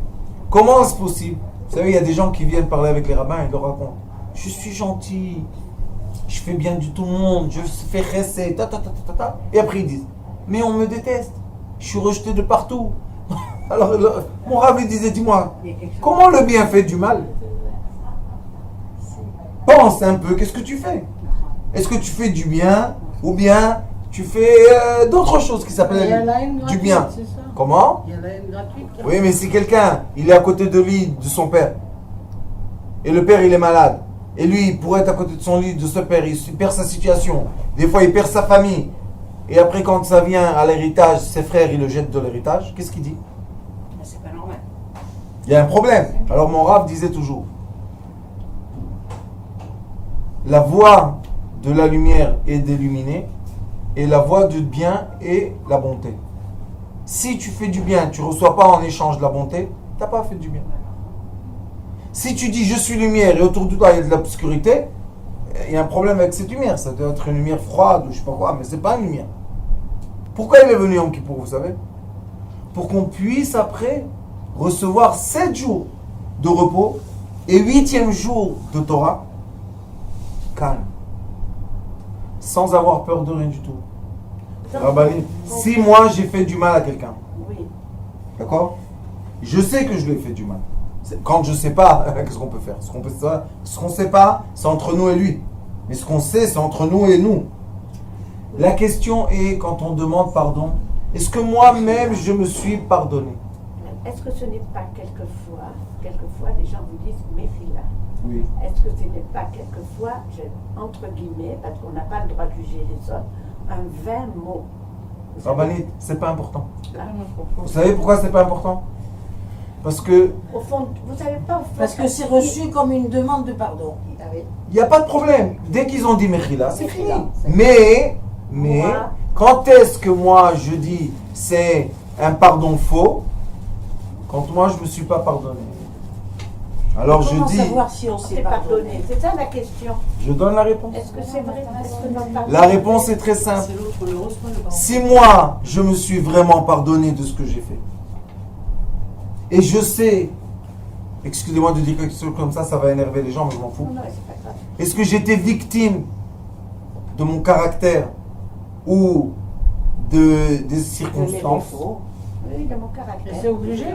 comment est-ce possible? Vous savez, il y a des gens qui viennent parler avec les rabbins et ils leur racontent, je suis gentil, je fais bien du tout le monde, je fais chesed, et après ils disent, mais on me déteste, je suis rejeté de partout. Alors mon rabbin disait, dis-moi, comment le bien fait du mal? Pense un peu, qu'est-ce que tu fais? Est-ce que tu fais du bien ou bien tu fais d'autres choses qui s'appellent du bien? Comment? Il y en a une gratuite. Oui, mais si quelqu'un, il est à côté de lui, de son père, et le père, il est malade, et lui, il pourrait être à côté de son lit, de ce père, il perd sa situation, des fois, il perd sa famille, et après, quand ça vient à l'héritage, ses frères, ils le jettent de l'héritage, qu'est-ce qu'il dit? C'est pas normal. Il y a un problème. Alors, mon Rav disait toujours, la voie de la lumière est d'illuminer, et la voie du bien est la bonté. Si tu fais du bien, tu ne reçois pas en échange de la bonté, tu n'as pas fait du bien. Si tu dis je suis lumière et autour de toi il y a de l'obscurité, il y a un problème avec cette lumière. Ça doit être une lumière froide ou je ne sais pas quoi, mais ce n'est pas une lumière. Pourquoi il est venu en Kippour, vous savez? Pour qu'on puisse après recevoir 7 jours de repos et 8e jour de Torah, calme, sans avoir peur de rien du tout. Rabbani, si moi j'ai fait du mal à quelqu'un, Oui. d'accord? Je sais que je lui ai fait du mal. Quand je ne sais pas, qu'est-ce qu'on peut faire? Ce qu'on ne sait pas, c'est entre nous et lui. Mais ce qu'on sait, c'est entre nous et nous. La question est, quand on demande pardon, est-ce que moi-même je me suis pardonné? Est-ce que ce n'est pas quelquefois les gens vous disent méfie-la? Oui. Est-ce que ce n'est pas quelquefois, entre guillemets, parce qu'on n'a pas le droit de juger les autres, un vain mot? Rabbanit, c'est pas important. Ah. Vous savez pourquoi c'est pas important? Parce que Au fond, vous savez pas, au fond, Parce que c'est reçu comme une demande de pardon. il n'y a pas de problème. Dès qu'ils ont dit Mechila, c'est fini. Mechila, Mais, Moi. quand est-ce que moi je dis c'est un pardon faux? Quand moi je ne me suis pas pardonné. Alors je Comment dis, savoir si on on s'est s'est pardonné? pardonné. C'est ça la question. je donne la réponse. Est-ce que c'est vrai? Est-ce que notre pardon- La réponse est très simple. C'est l'autre, le reçoit le pardon. Si moi je me suis vraiment pardonné de ce que j'ai fait, et je sais, excusez-moi de dire quelque chose comme ça va énerver les gens, mais je m'en fous. Non, c'est pas grave. Est-ce que j'étais victime de mon caractère ou des circonstances? Oui, de mon caractère. C'est obligé.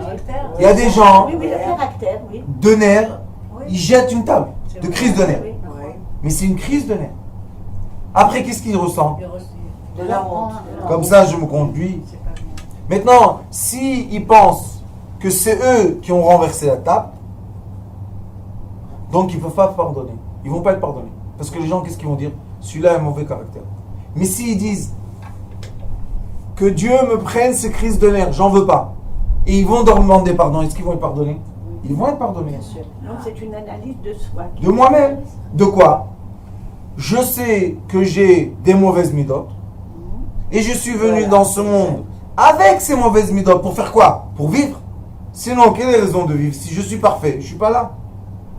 Il y a des gens, Oui, le caractère, oui. de nerfs, Oui. ils jettent une table, de crise de nerfs. Oui. Mais c'est une crise de nerfs. Après, qu'est-ce qu'ils ressentent? De la honte. Comme ça, je me conduis. Maintenant, s'ils pensent que c'est eux qui ont renversé la table, donc ils ne peuvent pas pardonner. Ils ne vont pas être pardonnés. Parce que les gens, qu'est-ce qu'ils vont dire? celui-là a un mauvais caractère. Mais s'ils disent que Dieu me prenne ces crises de nerfs, j'en veux pas, et ils vont leur demander pardon, est-ce qu'ils vont être pardonnés? Ils vont être pardonnés. Donc c'est une analyse de soi. De moi-même. De quoi? Je sais que j'ai des mauvaises midotes, et je suis venu dans ce monde avec ces mauvaises midotes pour faire quoi? Pour vivre. Sinon, quelle est la raison de vivre? Si je suis parfait, je ne suis pas là.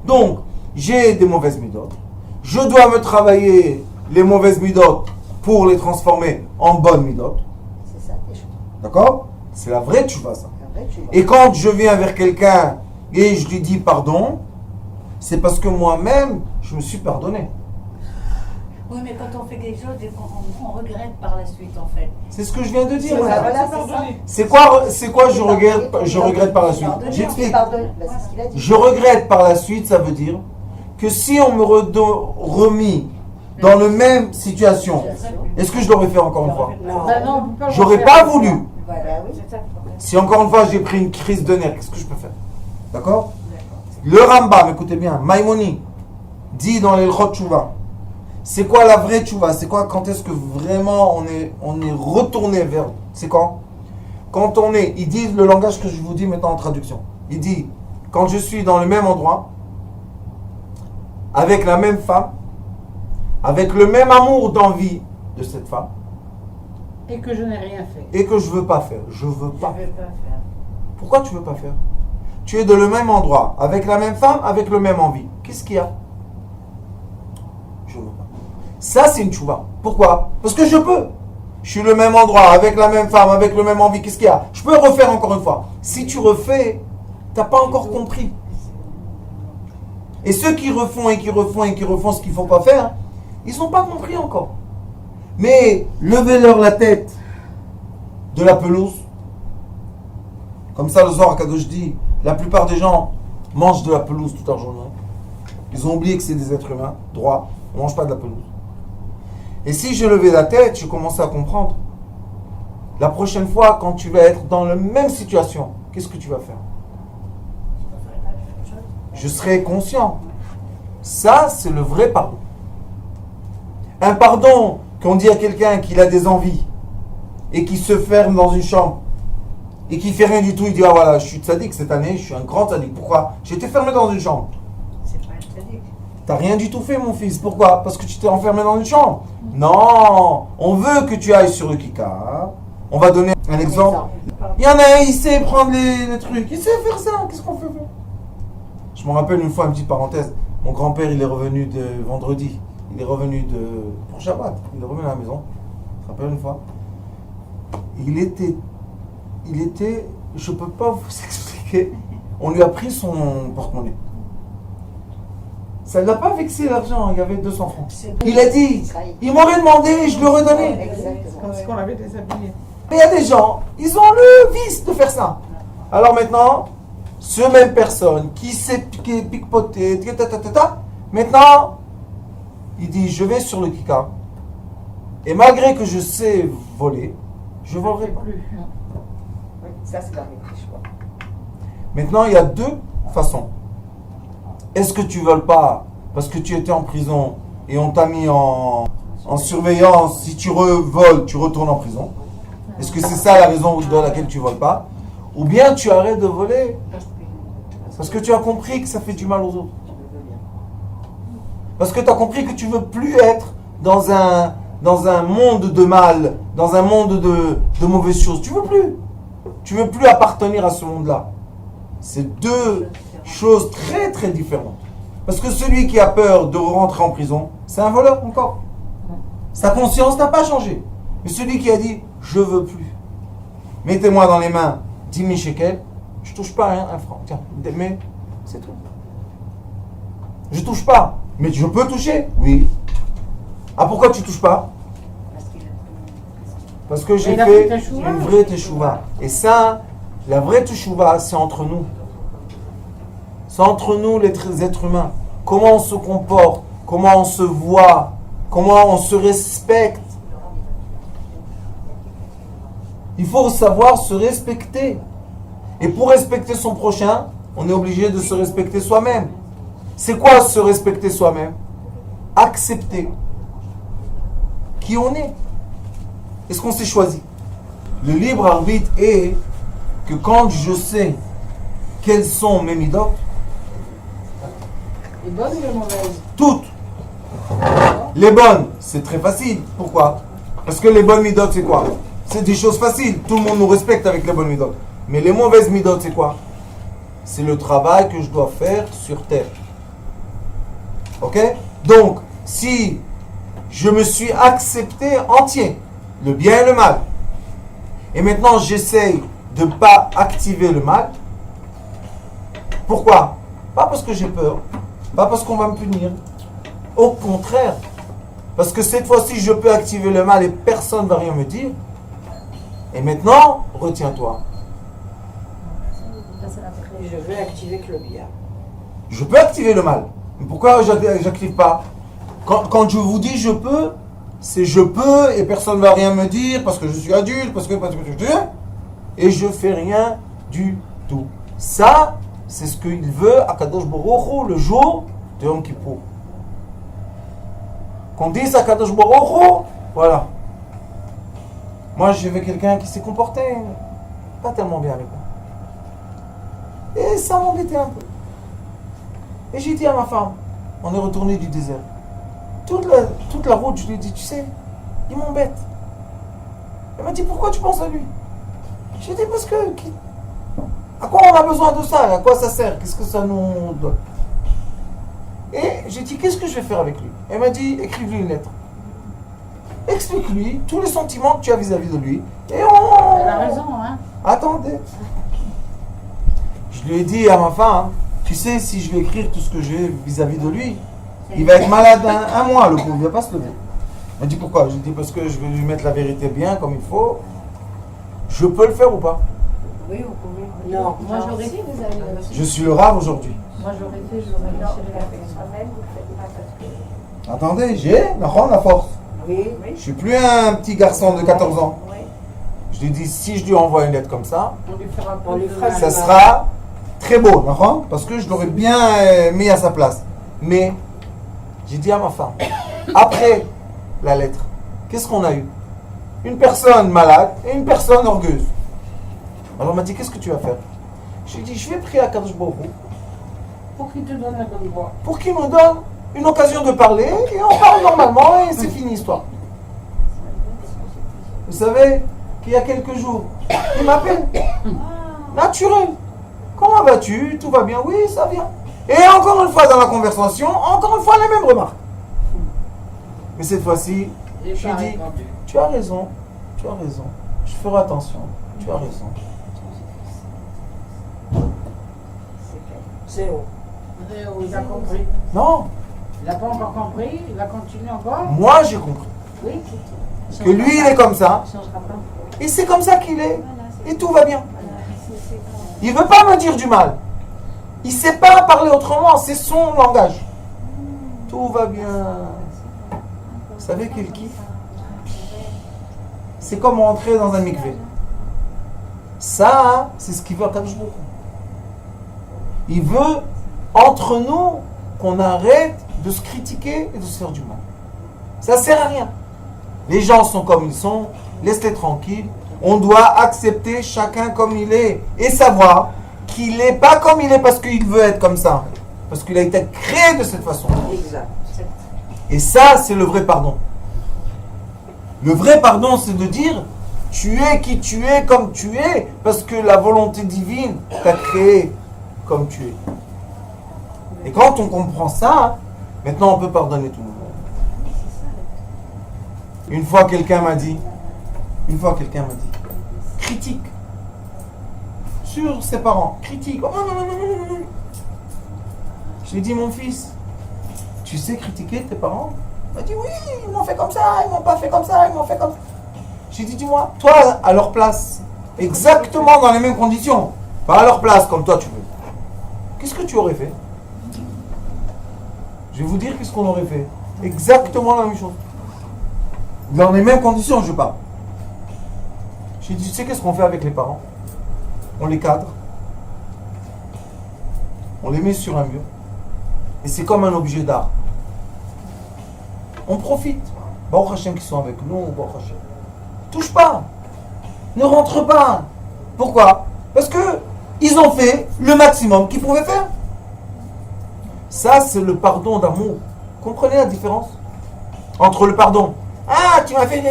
Donc, j'ai des mauvaises midotes. Je dois me travailler les mauvaises midotes pour les transformer en bonnes midotes. C'est ça, tes choix. D'accord? C'est la vraie tchouva, ça. Après, tu vois. Et quand je viens vers quelqu'un et je lui dis pardon, c'est parce que moi-même, je me suis pardonné. Oui, mais quand on fait quelque chose, on regrette par la suite, en fait. C'est ce que je viens de dire. Voilà, madame. c'est ça. C'est quoi je regrette par la suite? J'explique. Pardonne. Bah, c'est ce qu'il a dit. Je regrette par la suite, ça veut dire que si on me remis dans la même situation, est-ce que je l'aurais fait encore une fois? Non. Ben non, on peut pas le J'aurais refaire. pas voulu. Voilà, oui. C'est ça le problème. Si encore une fois j'ai pris une crise de nerfs, qu'est-ce que je peux faire? D'accord? Le Rambam, écoutez bien, Maïmoni dit dans les L'Ilchot Tchouva, c'est quoi la vraie tchouva? C'est quoi quand est-ce que vraiment on est retourné vers... C'est quand? Quand on est... Il dit le langage que je vous dis maintenant en traduction. Il dit, quand je suis dans le même endroit, avec la même femme, avec le même amour d'envie de cette femme, Et que je n'ai rien fait. et que je veux pas faire. Je veux pas. Je ne vais pas faire. Pourquoi tu veux pas faire? Tu es dans le même endroit, avec la même femme, avec le même envie. Qu'est-ce qu'il y a? Je veux pas. Ça, c'est une tchouva. Pourquoi? Parce que je peux. Je suis le même endroit, avec la même femme, avec le même envie. Qu'est-ce qu'il y a? Je peux refaire encore une fois. Si tu refais, t'as pas encore compris. Et ceux qui refont et qui refont et qui refont ce qu'il ne faut pas faire, ils n'ont pas compris encore. Mais levez-leur la tête de la pelouse. Comme ça, le Zohar Kadosh dit, la plupart des gens mangent de la pelouse toute leur journée. Ils ont oublié que c'est des êtres humains, droits. On ne mange pas de la pelouse. Et si je levais la tête, je commençais à comprendre. La prochaine fois, quand tu vas être dans la même situation, qu'est-ce que tu vas faire? Je serai conscient. Ça, c'est le vrai pardon. Un pardon qu'on dit à quelqu'un qu'il a des envies et qui se ferme dans une chambre et qui fait rien du tout, il dit ah voilà, je suis tzaddik cette année, je suis un grand tzaddik. Pourquoi? J'ai été fermé dans une chambre. C'est pas un tzaddik. T'as rien du tout fait, mon fils. Pourquoi? Parce que tu t'es enfermé dans une chambre. Non, on veut que tu ailles sur le Kika. On va donner un exemple. Il y en a un, il sait prendre les trucs. Il sait faire ça. Qu'est-ce qu'on fait? Je me rappelle une fois, une petite parenthèse. Mon grand-père, il est revenu de vendredi. Il est revenu pour Shabbat. Il est revenu à la maison. Je me rappelle une fois. Il était, je peux pas vous expliquer. On lui a pris son porte-monnaie. Ça ne l'a pas vexé l'argent, il y avait 200 francs. Il a dit, il m'aurait demandé, je lui aurais donné. Exactement. Comme si on l'avait déshabillé. Mais il y a des gens, ils ont le vice de faire ça. Alors maintenant, ce même personne qui s'est piquepoté, maintenant, il dit, je vais sur le Kika. Et malgré que je sais voler, je ne volerai pas. Plus. Oui, ça, c'est la vérité, je vois. Maintenant, il y a deux façons. Est-ce que tu ne voles pas parce que tu étais en prison et on t'a mis en surveillance? Si tu voles, tu retournes en prison. Est-ce que c'est ça la raison de laquelle tu ne voles pas? Ou bien tu arrêtes de voler parce que tu as compris que ça fait du mal aux autres. Parce que tu as compris que tu ne veux plus être dans un monde de mal, dans un monde de mauvaises choses. Tu ne veux plus. Tu ne veux plus appartenir à ce monde-là. C'est deux choses très très différentes. Parce que celui qui a peur de rentrer en prison, c'est un voleur encore. Sa conscience n'a pas changé. Mais celui qui a dit, je veux plus. Mettez-moi dans les mains 10 000 shekels, je touche pas un franc. Tiens, mais c'est tout. Je touche pas. Mais je peux toucher? Oui. Ah, pourquoi tu touches pas? Parce que j'ai fait une vraie teshuva. Et ça, la vraie teshuva, c'est entre nous. C'est entre nous, les êtres humains. Comment on se comporte, comment on se voit, comment on se respecte. Il faut savoir se respecter. Et pour respecter son prochain, on est obligé de se respecter soi-même. C'est quoi se respecter soi-même? Accepter qui on est. Est-ce qu'on s'est choisi? Le libre arbitre est que quand je sais quelles sont mes midotes, Les bonnes ou les mauvaises? toutes. Les bonnes, c'est très facile. Pourquoi? Parce que les bonnes midotes, c'est quoi? C'est des choses faciles. Tout le monde nous respecte avec les bonnes midotes. Mais les mauvaises midotes, c'est quoi? C'est le travail que je dois faire sur terre. Ok? Donc, si je me suis accepté entier, le bien et le mal, et maintenant j'essaye de ne pas activer le mal, pourquoi? Pas parce que j'ai peur, pas parce qu'on va me punir. Au contraire, parce que cette fois-ci je peux activer le mal et personne ne va rien me dire. Et maintenant, retiens-toi. Je vais activer que le bien. Je peux activer le mal. Mais pourquoi j'active pas? Quand je vous dis je peux, c'est je peux et personne ne va rien me dire parce que je suis adulte, parce que et je fais rien du tout. Ça, c'est ce qu'il veut à Kadosh Baruch Hu le jour de Yom Kippour. Qu'on dise à Kadosh Baruch Hu, voilà. Moi, j'ai vu quelqu'un qui s'est comporté pas tellement bien avec moi. Et ça m'embêtait un peu. Et j'ai dit à ma femme, on est retourné du désert. Toute la route, je lui ai dit, tu sais, il m'embête. Elle m'a dit, pourquoi tu penses à lui? J'ai dit, parce que... À quoi on a besoin de ça? À quoi ça sert? Qu'est-ce que ça nous donne? Et j'ai dit, qu'est-ce que je vais faire avec lui? Elle m'a dit, écrive-lui une lettre. Explique-lui tous les sentiments que tu as vis-à-vis de lui. Et on... Elle a raison, hein? Attendez. Je lui ai dit à ma femme, tu sais, si je vais écrire tout ce que j'ai vis-à-vis de lui, il va être malade un mois, le pauvre, il ne va pas se lever. Elle m'a dit pourquoi? J'ai dit parce que je vais lui mettre la vérité bien, comme il faut. Je peux le faire ou pas? Oui, vous pouvez. Non. Moi j'aurais fait, vous avez Je suis le rare aujourd'hui. Moi j'aurais fait, j'aurais Non, lâché vous la l'avez personne. soi-même, vous ne faites pas parce que... Attendez, j'ai la force. Oui. Je suis plus un petit garçon de 14 ans. Oui. Je lui dis, si je lui envoie une lettre comme ça, On lui fera pas lui fera ça sera très beau, d'accord? Parce que je l'aurais bien mis à sa place. Mais j'ai dit à ma femme, après la lettre, qu'est-ce qu'on a eu? Une personne malade et une personne orgueuse. Alors elle m'a dit, qu'est-ce que tu vas faire? J'ai dit, je vais prier à Kadosh Baruch Hu pour qu'il te donne la bonne voie. pour qu'il nous donne une occasion de parler et on parle normalement et c'est fini l'histoire. Vous savez qu'il y a quelques jours, il m'appelle. Naturel. Comment vas-tu? Tout va bien? Oui, ça vient. Et encore une fois dans la conversation, encore une fois les mêmes remarques. Mais cette fois-ci, J'ai je lui pas dis, répondu. tu as raison, je ferai attention, tu as raison. C'est haut. Il a compris. Non, Il n'a pas encore compris, il va continuer encore. moi j'ai compris Oui. que lui il est comme ça, Ça changera pas. et c'est comme ça qu'il est, et tout va bien. Il ne veut pas me dire du mal. Il ne sait pas parler autrement, c'est son langage. Tout va bien. Vous savez quel kiff? C'est comme rentrer dans un mikvé. Ça, c'est ce qu'il veut à Kadosh Baruch Hu. Il veut, entre nous, qu'on arrête de se critiquer et de se faire du mal. Ça ne sert à rien. Les gens sont comme ils sont, laisse-les tranquilles. On doit accepter chacun comme il est et savoir qu'il n'est pas comme il est parce qu'il veut être comme ça. Parce qu'il a été créé de cette façon. Exact. Et ça, c'est le vrai pardon. Le vrai pardon, c'est de dire, tu es qui tu es comme tu es, parce que la volonté divine t'a créé comme tu es. Et quand on comprend ça, maintenant on peut pardonner tout le monde. Une fois quelqu'un m'a dit, critique sur ses parents, critique. Je lui ai dit, mon fils, tu sais critiquer tes parents? Il m'a dit, oui, ils m'ont fait comme ça, ils m'ont pas fait comme ça, ils m'ont fait comme ça. J'ai dit, dis-moi, toi, à leur place, exactement dans les mêmes conditions, pas à leur place comme toi tu veux, qu'est-ce que tu aurais fait? Je vais vous dire qu'est-ce qu'on aurait fait. Exactement la même chose. Dans les mêmes conditions, je parle. J'ai dit, tu sais qu'est-ce qu'on fait avec les parents? On les cadre. On les met sur un mur. Et c'est comme un objet d'art. On profite. Baruch Hashem qui sont avec nous, Baruch Hashem. Touche pas. Ne rentre pas. Pourquoi? Parce que ils ont fait le maximum qu'ils pouvaient faire. Ça, c'est le pardon d'amour. Comprenez la différence entre le pardon? Ah, tu m'as fait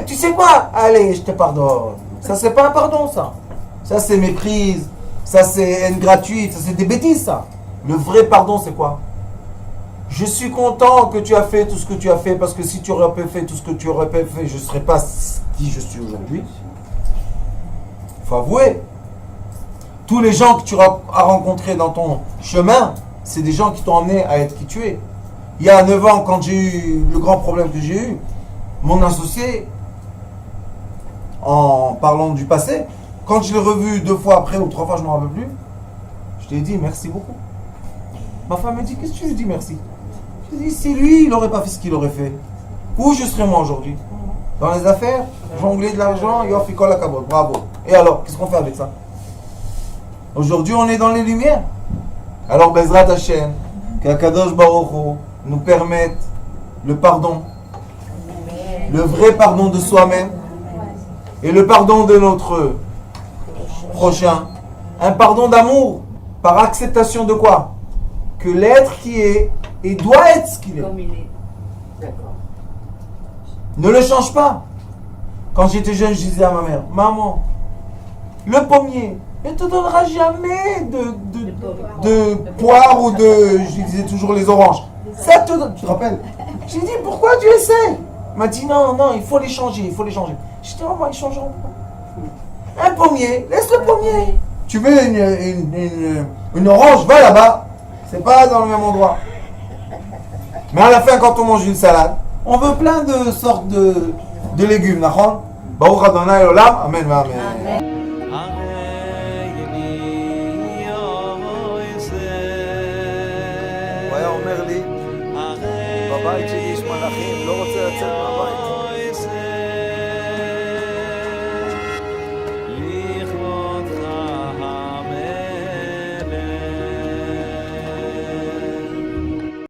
tu sais quoi? Allez, je te pardonne. Ça, c'est pas un pardon, ça. Ça, c'est méprise. Ça, c'est haine gratuite. Ça, c'est des bêtises, ça. Le vrai pardon, c'est quoi? Je suis content que tu as fait tout ce que tu as fait, parce que si tu aurais pas fait tout ce que tu aurais pas fait, je ne serais pas qui je suis aujourd'hui. Il faut avouer. Tous les gens que tu as rencontrés dans ton chemin, c'est des gens qui t'ont amené à être qui tu es. Il y a 9 ans, quand j'ai eu le grand problème que j'ai eu, mon associé, en parlant du passé, quand je l'ai revu 2 fois après ou 3 fois, je ne me rappelle plus, je lui ai dit merci beaucoup. Ma femme me dit, qu'est-ce que tu lui dis merci? Je lui ai dit, si lui, il n'aurait pas fait ce qu'il aurait fait, où je serais moi aujourd'hui? Dans les affaires, jongler de l'argent, yofikol la cabot, bravo. Et alors, qu'est-ce qu'on fait avec ça? Aujourd'hui, on est dans les lumières. Alors, Bezrat Hashem, qu'Akadosh Baruch Hu nous permette le pardon, le vrai pardon de soi-même et le pardon de notre prochain. Un pardon d'amour, par acceptation de quoi? Que l'être qui est et doit être ce qu'il est. Comme il est. D'accord. Ne le change pas. Quand j'étais jeune, je disais à ma mère, maman, le pommier ne te donnera jamais de poire ou de, je lui disais toujours les oranges. Ça te donne, tu te rappelles? J'ai dit, pourquoi tu essaies? Elle m'a dit, non, il faut les changer, il faut les changer. J'ai dit, maman, ils changeront pas. Un pommier, laisse le pommier. Tu veux une orange, va là-bas. C'est pas dans le même endroit. Mais à la fin, quand on mange une salade, on veut plein de sortes de légumes, d'accord? Baruch Adonai Olam, amen, amen. Amen.